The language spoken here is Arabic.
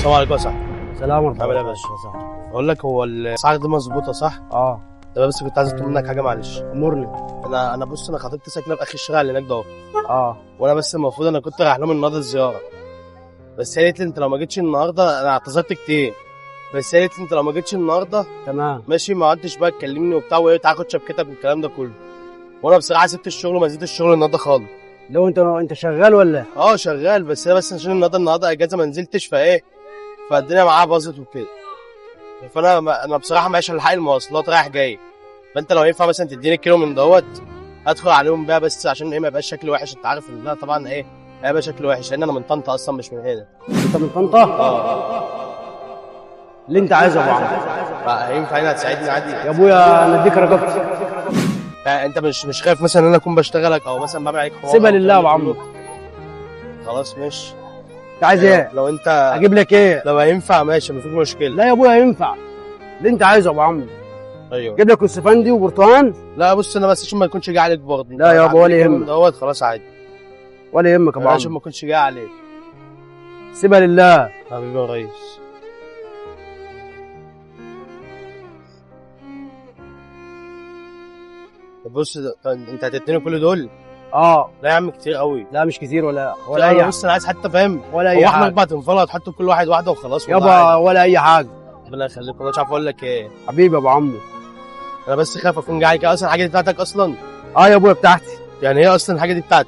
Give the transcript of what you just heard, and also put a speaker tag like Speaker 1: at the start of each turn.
Speaker 1: السلام عليكم يا صاحبي.
Speaker 2: سلام ورحمة
Speaker 1: عامل
Speaker 2: الله
Speaker 1: ايه يا باشا؟
Speaker 2: وبركاته.
Speaker 1: بقول لك هو الاسعار دي مظبوطه صح؟
Speaker 2: اه
Speaker 1: ده بس كنت عايز اطلب منك حاجه معلش.
Speaker 2: امرني.
Speaker 1: انا بص، انا خطيبتي ساكنه في اخر الشارع اللي هناك ده،
Speaker 2: اه
Speaker 1: وانا بس المفروض انا كنت رايح لهم النهارده زياره، بس هي قالت لي انت لو ما جيتش النهارده، انا اعتذرت كتير، بس هي قالت لي انت لو ما جيتش النهارده
Speaker 2: تمام.
Speaker 1: ماشي، ما قعدتش بقى تكلمني وبتاع، وايه تعالى خد شبكتك والكلام ده كله. وانا بصراحه سبت الشغل وما نزلت الشغل النهارده خالص.
Speaker 2: لو انت شغال ولا؟
Speaker 1: اه شغال، بس انا بس عشان النهارده اجازه ما نزلتش، فايه فالدنيا معاها باظت وكده. انا بصراحه معيش الحق المواصلات رايح جاي، فانت لو ينفع مثلا تديني كيلو من دوت ادخل عليهم بيها، بس عشان ايه ما يبقاش شكل وحش. انت عارف ان ده طبعا ايه هيبقى شكل وحش، لان انا من طنطا اصلا مش من هنا.
Speaker 2: انت من طنطا؟ اللي انت عايزه يا ابو عمرو.
Speaker 1: فينفع هنا تساعدني عادي؟
Speaker 2: يا ابويا نديك رقبتي.
Speaker 1: انت مش خايف مثلا ان انا اكون بشتغلك او مثلا بعمل عليك حوار؟
Speaker 2: سيبها لله يا ابو عمرو.
Speaker 1: خلاص ماشي.
Speaker 2: انت عايز ايه؟
Speaker 1: لو انت
Speaker 2: اجيب لك ايه؟
Speaker 1: لو هينفع ماشي مفيش مشكله.
Speaker 2: لا يا ابويا ينفع. اللي انت عايزه يا ابو عمرو.
Speaker 1: ايوه
Speaker 2: اجيب لك يوسفندي وبرتقال.
Speaker 1: لا بص، انا بس عشان ما يكونش جاي عليك برضه.
Speaker 2: لا يابا ولا يهمك.
Speaker 1: دوت خلاص عادي
Speaker 2: ولا يهمك يا ابو
Speaker 1: عشان
Speaker 2: عمرو.
Speaker 1: ما يكونش جاي عليك.
Speaker 2: سيبها لله.
Speaker 1: حبيبي يا ريس. طب بص انت هتديني كل دول؟
Speaker 2: اه
Speaker 1: لا يا عم كتير قوي.
Speaker 2: لا مش كتير ولا
Speaker 1: لا
Speaker 2: اي حاجه.
Speaker 1: بص انا عايز حتى فاهم،
Speaker 2: ولا اي
Speaker 1: هو احنا
Speaker 2: حاجه
Speaker 1: اربع تنفار هتحط كل واحد واحده وخلاص والله
Speaker 2: يابا،
Speaker 1: عادي.
Speaker 2: ولا اي حاجه.
Speaker 1: ربنا يخليك والله، مش عارف اقول لك ايه.
Speaker 2: حبيبي يا ابو عمرو.
Speaker 1: انا بس خايف اكون جاي عليك. اصلا الحاجه دي بتاعتك اصلا؟
Speaker 2: اه يا ابويا بتاعتي.
Speaker 1: يعني هي اصلا الحاجه دي بتاعتك؟